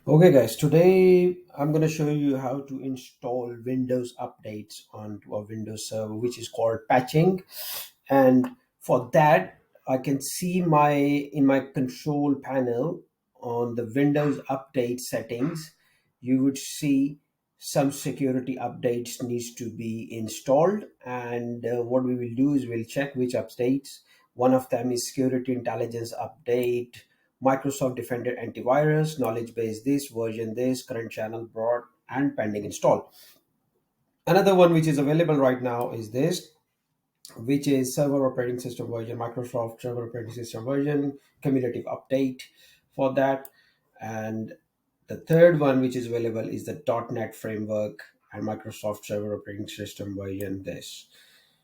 Okay, guys, today I'm going to show you how to install Windows updates onto a Windows server, which is called patching. And for that, I can see my control panel on the Windows update settings. You would see some security updates needs to be installed, and what we will do is we'll check which updates. One of them is security intelligence update, Microsoft Defender antivirus, knowledge base this, version this, current channel broad, and pending install. Another one which is available right now is this, which is server operating system version, Microsoft server operating system version, cumulative update for that. And the third one which is available is the .NET framework and Microsoft server operating system version this.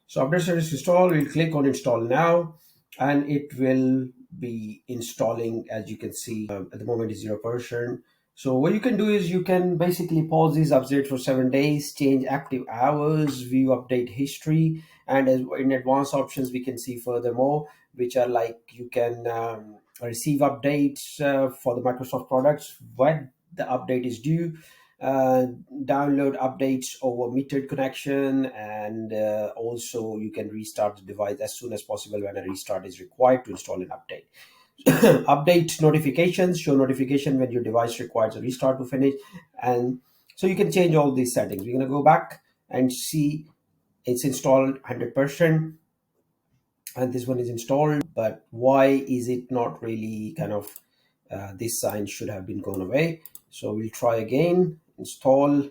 So update status install, we'll click on install now and it will be installing. As you can see, at the moment is 0%. So what you can do is you can basically pause these updates for 7 days, change active hours, view update history, and as in advanced options we can see furthermore, which are like you can receive updates for the Microsoft products when the update is due, uh, download updates over metered connection, and also you can restart the device as soon as possible when a restart is required to install an update. Update notifications show notification when your device requires a restart to finish, and so you can change all these settings. We're going to go back and see it's installed 100%, and this one is installed, but why is it not really kind of this sign should have been gone away. So we'll try again, install,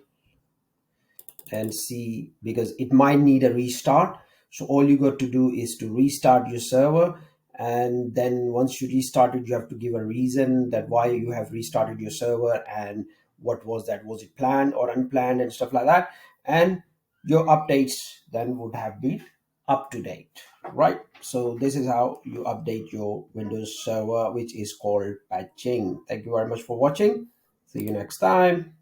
and see, because it might need a restart. So all you got to do is to restart your server, and then once you restart it, you have to give a reason that why you have restarted your server and what was that, was it planned or unplanned and stuff like that, and your updates then would have been up to date, right? So this is how you update your Windows server, which is called patching. Thank you very much for watching. See you next time.